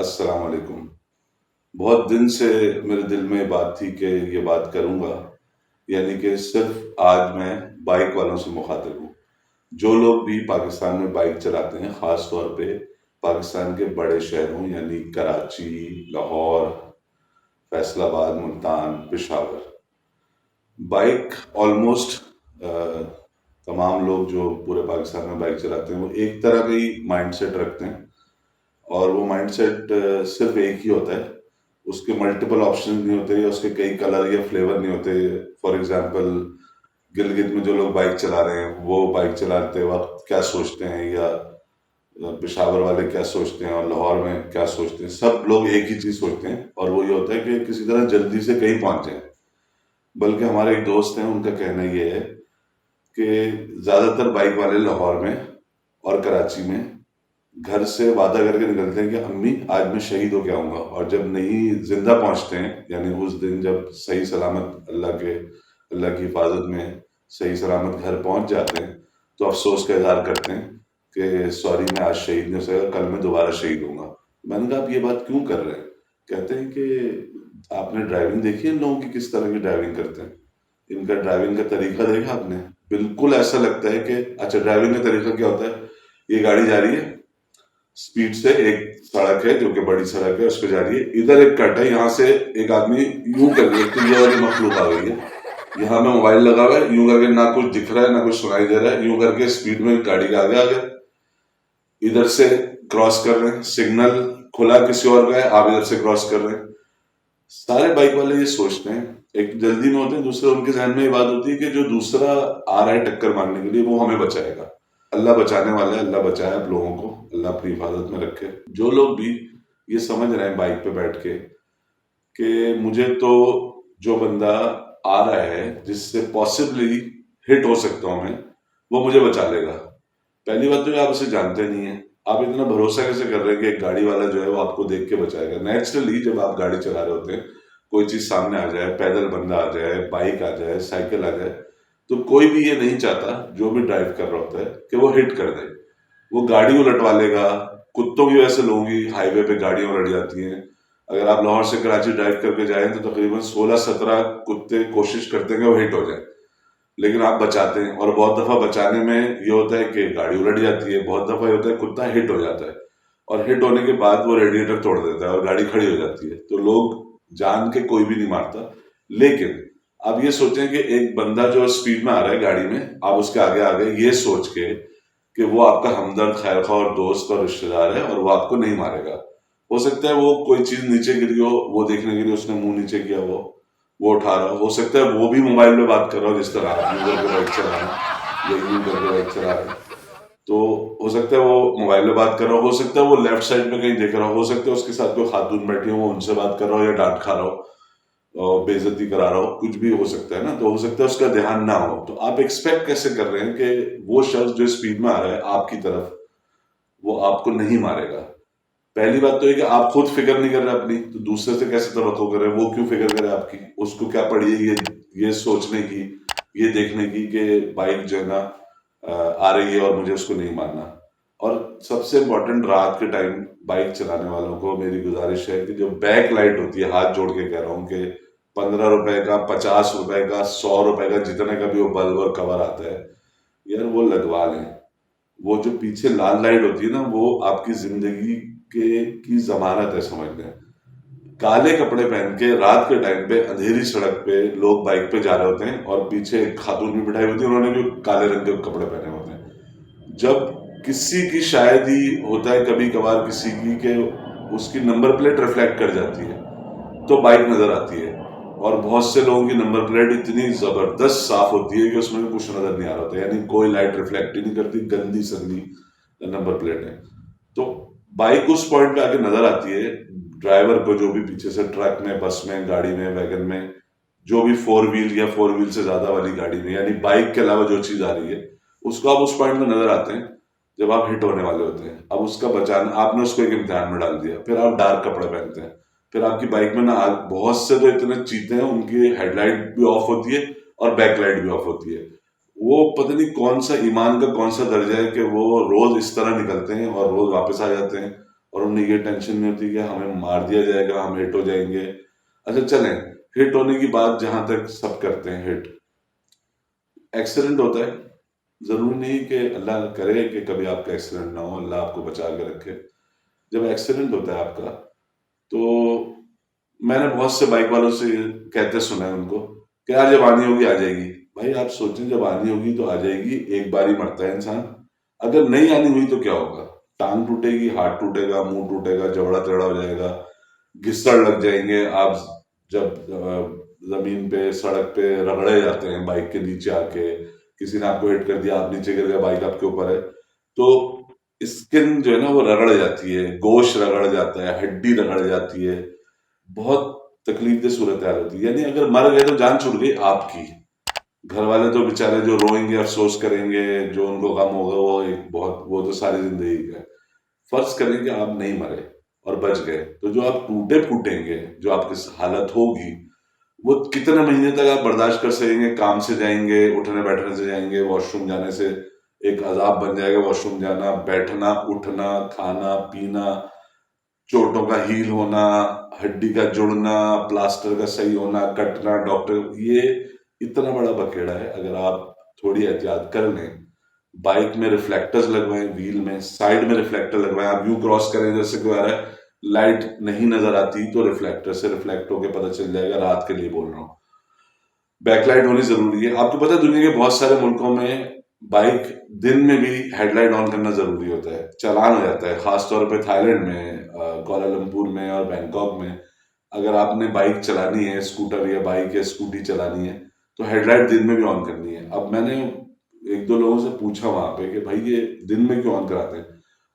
अस्सलाम वालेकुम। बहुत दिन से मेरे दिल में बात थी कि ये बात करूंगा, यानी कि सिर्फ आज मैं बाइक वालों से मुखातिब हूँ। जो लोग भी पाकिस्तान में बाइक चलाते हैं, ख़ास तौर पे पाकिस्तान के बड़े शहरों यानी कराची, लाहौर, फैसलाबाद, मुल्तान, पेशावर। बाइक ऑलमोस्ट तमाम लोग जो पूरे पाकिस्तान में बाइक चलाते हैं वो एक तरह का ही माइंडसेट रखते हैं, और वो माइंडसेट सिर्फ एक ही होता है। उसके मल्टीपल ऑप्शन नहीं होते या उसके कई कलर या फ्लेवर नहीं होते। फॉर एग्जांपल, गिलगित में जो लोग बाइक चला रहे हैं वो बाइक चलाते वक्त क्या सोचते हैं, या पेशावर वाले क्या सोचते हैं, और लाहौर में क्या सोचते हैं। सब लोग एक ही चीज सोचते हैं, और वो ये होता है कि किसी तरह जल्दी से कहीं पहुंच जाए। बल्कि हमारे एक दोस्त हैं, उनका कहना ये है कि ज्यादातर बाइक वाले लाहौर में और कराची में घर से वादा करके निकलते हैं कि अम्मी आज मैं शहीद होके आऊंगा, और जब नहीं जिंदा पहुंचते हैं, यानी उस दिन जब सही सलामत अल्लाह की हिफाजत में सही सलामत घर पहुंच जाते हैं, तो अफसोस का इजहार करते हैं कि सॉरी मैं आज शहीद नहीं हो सका, कल मैं दोबारा शहीद होऊंगा। मैंने कहा आप ये बात क्यों कर रहे हैं? कहते हैं कि आपने ड्राइविंग देखी है इन लोगों की, किस तरह की ड्राइविंग करते हैं, इनका ड्राइविंग का तरीका देखा आपने? बिल्कुल ऐसा लगता है कि अच्छा, ड्राइविंग का तरीका क्या होता है? ये गाड़ी जा रही है स्पीड से, एक सड़क है जो कि बड़ी सड़क है, उस पर जा रही है, इधर एक कट है, यहाँ से एक आदमी यूं करके, तो ये वाली मखलूक आ गई है, यहाँ में मोबाइल लगा हुआ है, यूं करके ना कुछ दिख रहा है ना कुछ सुनाई दे रहा है, यूं करके स्पीड में गाड़ी के आगे आ गया, इधर से क्रॉस कर रहे हैं, सिग्नल खुला किसी और का है, आप इधर से क्रॉस कर रहे हैं। सारे बाइक वाले ये सोचते हैं, एक जल्दी में होते हैं, दूसरे उनके जहन में ये बात होती है कि जो दूसरा आ रहा है टक्कर मारने के लिए वो हमें बचाएगा। अल्लाह बचाने वाला है, अल्लाह बचाए आप लोगों को, अल्लाह अपनी हिफाजत में रखे। जो लोग भी ये समझ रहे हैं बाइक पे बैठ के कि मुझे तो जो बंदा आ रहा है जिससे पॉसिबली हिट हो सकता हूं मैं, वो मुझे बचा लेगा। पहली बात तो ये, आप उसे जानते नहीं है, आप इतना भरोसा कैसे कर रहे हैं कि एक गाड़ी वाला जो है वो आपको देख के बचाएगा? नेचुरली जब आप गाड़ी चला रहे होते हैं, कोई चीज सामने आ जाए, पैदल बंदा आ जाए, बाइक आ जाए, साइकिल आ जाए, तो कोई भी ये नहीं चाहता, जो भी ड्राइव कर रहा होता है, कि वो हिट कर दे। वो गाड़ी उलटवा लेगा। कुत्तों की वजह से लोगों की हाईवे पे गाड़ियां उलट जाती हैं। अगर आप लाहौर से कराची ड्राइव करके जाएं तो तकरीबन 16-17 कुत्ते कोशिश करते हैं कि वो हिट हो जाए, लेकिन आप बचाते हैं। और बहुत दफा बचाने में ये होता है कि गाड़ी उलट जाती है, बहुत दफा ये होता है कुत्ता हिट हो जाता है, और हिट होने के बाद वो रेडिएटर तोड़ देता है और गाड़ी खड़ी हो जाती है। तो लोग जान के कोई भी नहीं मारता, लेकिन आप ये सोचें कि एक बंदा जो स्पीड में आ रहा है गाड़ी में, आप उसके आगे आ गए ये सोच के कि वो आपका हमदर्द, खैरखा और दोस्त और रिश्तेदार है और वो आपको नहीं मारेगा। हो सकता है वो कोई चीज नीचे गिरी हो, वो देखने के लिए उसने मुंह नीचे किया, वो उठा रहा हो सकता है वो भी मोबाइल पे बात कर रहा हो, जिस तरह आप यूं करके बाइक चला रहे हैं या यूं करके बाइक चला रहे हैं। तो हो सकता है वो मोबाइल पे बात कर रहा हो सकता है वो लेफ्ट साइड में कहीं देख रहा हो सकता है उसके साथ कोई खातून बैठी हो, वो उनसे बात कर रहा हो या डांट खा रहा हो और बेइज्जती करा रहा हो, कुछ भी हो सकता है ना। तो हो सकता है उसका ध्यान ना हो, तो आप एक्सपेक्ट कैसे कर रहे हैं कि वो शख्स जो स्पीड में आ रहा है आपकी तरफ, वो आपको नहीं मारेगा? पहली बात तो ये कि आप खुद फिक्र नहीं कर रहे अपनी, तो दूसरे से कैसे तवक्को कर रहे हैं? वो क्यों फिक्र करे आपकी? उसको क्या पड़ी है ये सोचने की, ये देखने की कि बाइक जो है ना आ रही है और मुझे उसको नहीं मारना। और सबसे इम्पोर्टेंट, रात के टाइम बाइक चलाने वालों को मेरी गुजारिश है कि जो बैक लाइट होती है, हाथ जोड़ के कह रहा हूँ कि 15 रुपए का, 50 रुपए का, 100 रुपए का, जितने का भी वो बल्ब और कवर आता है, यार वो लगवा लें। वो जो पीछे लाल लाइट होती है ना, वो आपकी जिंदगी के की जमानत है, समझ लें। काले कपड़े पहन के रात के टाइम पे अंधेरी सड़क पे लोग बाइक पे जा रहे होते हैं और पीछे एक खातून भी बिठाई होती है, उन्होंने भी काले रंग के कपड़े पहने होते हैं। जब किसी की शायद ही होता है कभी कभार किसी की के उसकी नंबर प्लेट रिफ्लेक्ट कर जाती है तो बाइक नजर आती है, और बहुत से लोगों की नंबर प्लेट इतनी जबरदस्त साफ होती है कि उसमें भी कुछ नजर नहीं आ रहा होता, यानी कोई लाइट रिफ्लेक्ट ही नहीं करती, गंदी संदी नंबर प्लेट है। तो बाइक उस पॉइंट पे आके नजर आती है ड्राइवर को, जो भी पीछे से ट्रक में, बस में, गाड़ी में, वैगन में, जो भी फोर व्हील या फोर व्हील से ज्यादा वाली गाड़ी में, यानी बाइक के अलावा जो चीज आ रही है, उसको आप उस पॉइंट में नजर आते हैं जब आप हिट होने वाले होते हैं। अब उसका बचाना, आपने उसको एक इम्तिहान में डाल दिया, फिर आप डार्क कपड़े पहनते हैं, फिर आपकी बाइक में ना बहुत से तो इतने चीते हैं, उनकी हेडलाइट भी ऑफ होती है और बैकलाइट भी ऑफ होती है। वो पता नहीं कौन सा ईमान का कौन सा दर्जा है कि वो रोज इस तरह निकलते हैं और रोज वापस आ जाते हैं, और उन्हें ये टेंशन नहीं होती कि हमें मार दिया जाएगा, हम हिट हो जाएंगे। अच्छा चलें, हिट होने की बात जहां तक सब करते हैं, हिट एक्सीडेंट होता है, जरूरी नहीं कि अल्लाह करे कि कभी आपका एक्सीडेंट ना हो, अल्लाह आपको बचा के रखे। जब एक्सीडेंट होता है आपका, तो मैंने बहुत से बाइक वालों से कहते सुना है उनको कि यार जब आनी होगी आ जाएगी। भाई आप सोचें, जब आनी होगी तो आ जाएगी, एक बार ही मरता है इंसान। अगर नहीं आनी हुई तो क्या होगा? टांग टूटेगी, हाथ टूटेगा, मुंह टूटेगा, जबड़ा टेढ़ा हो जाएगा, घिसड़ लग जाएंगे आप। जब जमीन पे सड़क पे रगड़े जाते हैं बाइक के नीचे आके, किसी ने आपको हिट कर दिया, आप नीचे गिर गए, बाइक आपके ऊपर है, तो स्किन जो है ना वो रगड़ जाती है, गोश्त रगड़ जाता है, हड्डी रगड़ जाती है, बहुत तकलीफ दे सूरत हाल होती है। यानी अगर मर गए तो जान छूट गई आपकी। घर वाले तो बेचारे जो रोएंगे, अफसोस करेंगे, जो उनको गम होगा वो एक बहुत, वो तो सारी जिंदगी का है। फर्ज करें कि आप नहीं मरे और बच गए, तो जो आप टूटे फूटेंगे, जो आपकी हालत होगी, वो कितने महीने तक आप बर्दाश्त कर सकेंगे? काम से जाएंगे, उठने बैठने से जाएंगे, वॉशरूम जाने से एक अजाब बन जाएगा, वॉशरूम जाना, बैठना, उठना, खाना पीना, चोटों का हील होना, हड्डी का जुड़ना, प्लास्टर का सही होना, कटना, डॉक्टर, ये इतना बड़ा बखेड़ा है। अगर आप थोड़ी एहतियात कर लें, बाइक में रिफ्लेक्टर्स लगवाएं, व्हील में साइड में रिफ्लेक्टर लगवाएं। आप यूं क्रॉस करें जैसे कोई आ रहा है, लाइट नहीं नजर आती तो रिफ्लेक्टर से रिफ्लेक्ट होकर पता चल जाएगा, रात के लिए बोल रहा हूँ। बैकलाइट होनी जरूरी है। आपको पता है दुनिया के बहुत सारे मुल्कों में बाइक दिन में भी हेडलाइट ऑन करना जरूरी होता है, चालान हो जाता है। खासतौर पे थाईलैंड में, कुआलालंपुर में और बैंकॉक में, अगर आपने बाइक चलानी है, स्कूटर या बाइक या स्कूटी चलानी है, तो हेडलाइट दिन में भी ऑन करनी है। अब मैंने एक दो लोगों से पूछा वहां पे कि भाई ये दिन में क्यों ऑन कराते हैं?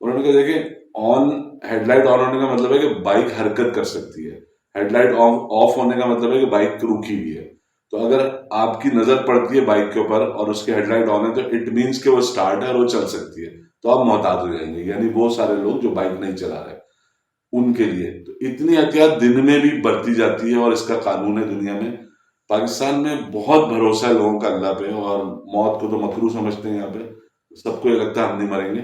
उन्होंने कहा देखिए, ऑन हेडलाइट ऑन होने का मतलब है कि बाइक हरकत कर सकती है, हेडलाइट ऑफ होने का मतलब है कि बाइक रुकी हुई है। तो अगर आपकी नजर पड़ती है बाइक के ऊपर और उसकी हेडलाइट ऑन है, तो इट मीन्स कि वो स्टार्ट है और वो चल सकती है, तो आप मोहतात हो जाएंगे। यानी वो सारे लोग जो बाइक नहीं चला रहे, उनके लिए तो इतनी एहतियात दिन में भी बरती जाती है, और इसका कानून है दुनिया में। पाकिस्तान में बहुत भरोसा है लोगों का अल्लाह पे, और मौत को तो मकरू समझते हैं यहाँ पे। सबको ये लगता है हम नहीं मरेंगे,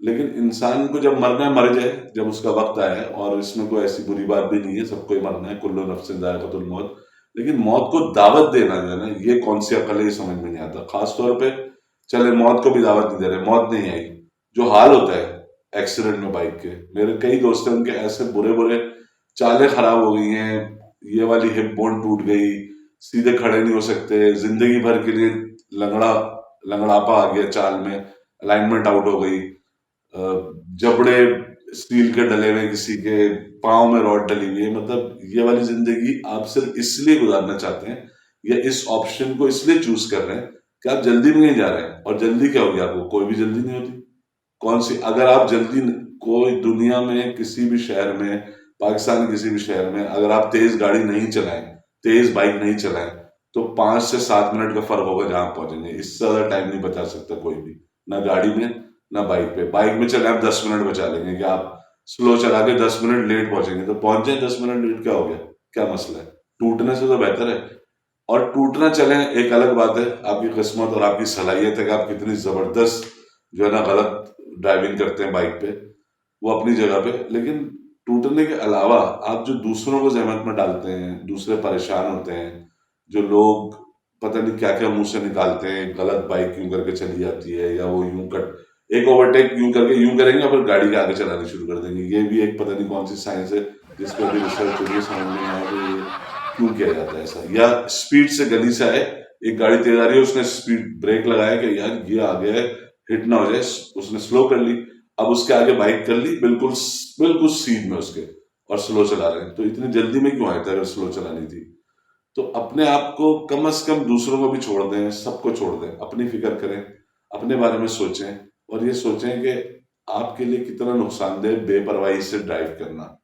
लेकिन इंसान को जब मरना है मर जाए, जब उसका वक्त आया है। और इसमें कोई ऐसी बुरी बात भी नहीं है, सबको ही मरना है, कुल्लू नफ्सिन जायकातुल मौत। लेकिन मौत को दावत देना जो है ना, ये कौन सी अकल है, ये समझ में नहीं आता। खासतौर पे चले मौत को भी दावत नहीं दे रहे, मौत नहीं आई, जो हाल होता है एक्सीडेंट में बाइक के, मेरे कई दोस्त हैं, उनके ऐसे बुरे बुरे चालें खराब हो गई हैं, ये वाली हिप बोन टूट गई, सीधे खड़े नहीं हो सकते, जिंदगी भर के लिए लंगड़ा लंगड़ापा आ गया चाल में, अलाइनमेंट आउट हो गई, जबड़े स्टील के डले हुए, किसी के पाँव में रॉड डली हुई है। मतलब ये वाली जिंदगी आप सिर्फ इसलिए गुजारना चाहते हैं, या इस ऑप्शन को इसलिए चूज कर रहे हैं कि आप जल्दी में नहीं जा रहे हैं। और जल्दी क्या होगी? आपको कोई भी जल्दी नहीं होती। कौन सी, अगर आप जल्दी, कोई दुनिया में किसी भी शहर में, पाकिस्तान के किसी भी शहर में, अगर आप तेज गाड़ी नहीं चलाएं, तेज बाइक नहीं चलाएं, तो 5 से 7 मिनट का फर्क होगा जहां पहुंचेंगे। इससे ज्यादा टाइम नहीं बचा सकता कोई भी, ना गाड़ी में ना बाइक पे। बाइक में चले आप 10 मिनट बचा लेंगे, कि आप स्लो चला के 10 मिनट लेट पहुंचेंगे, तो पहुंच जाए 10 मिनट लेट, क्या हो गया? क्या मसला है? टूटने से तो बेहतर है। और टूटना चले एक अलग बात है, आपकी किस्मत और आपकी सलाहियत है कि आप कितनी जबरदस्त जो है ना गलत ड्राइविंग करते हैं बाइक पे, वो अपनी जगह पे। लेकिन टूटने के अलावा आप जो दूसरों को जहमत में डालते हैं, दूसरे परेशान होते हैं, जो लोग पता नहीं क्या क्या मुंह से निकालते हैं, गलत बाइक यूं करके चली जाती है, या वो यूं कट एक ओवरटेक यूं करके यूं करेंगे, फिर गाड़ी के आगे चलानी शुरू कर देंगे। ये भी एक पता नहीं कौन सी साइंस है, जिस पर अभी रिसर्च हो रही है, समझ में नहीं आया कि ये क्यों किया जाता है ऐसा। या स्पीड से गली से आए, एक गाड़ी तेज आ रही है, उसने स्पीड ब्रेक लगाया कि यार ये आ गया है, हिट ना हो जाए, उसने स्लो कर ली, अब उसके आगे बाइक कर ली, बिल्कुल बिल्कुल सीध में उसके, और स्लो चला रहे हैं। तो इतनी जल्दी में क्यों आए थे अगर स्लो चलानी थी? तो अपने आप को कम से कम दूसरों को भी छोड़ दें, सबको छोड़ दें, अपनी फिक्र करें, अपने बारे में सोचें, और ये सोचें कि आपके लिए कितना नुकसानदेह बेपरवाही से ड्राइव करना।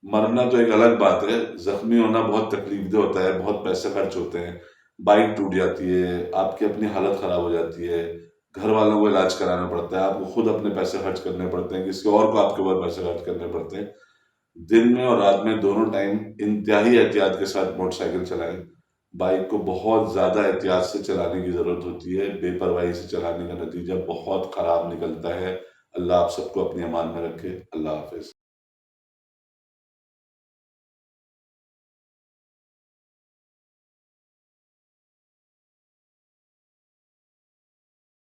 मरना तो एक अलग बात है, जख्मी होना बहुत तकलीफदेह होता है, बहुत पैसे खर्च होते हैं, बाइक टूट जाती है, आपकी अपनी हालत खराब हो जाती है, घर वालों को इलाज कराना पड़ता है, आपको खुद अपने पैसे खर्च करने पड़ते हैं, किसी और को आपके ऊपर पैसे खर्च करने पड़ते हैं। दिन में और रात में दोनों टाइम इंतहाई एहतियात के साथ मोटरसाइकिल चलाएं। बाइक को बहुत ज्यादा एहतियात से चलाने की जरूरत होती है, बेपरवाही से चलाने का नतीजा बहुत खराब निकलता है। अल्लाह आप सबको अपनी अमान में रखे। अल्लाह हाफिज।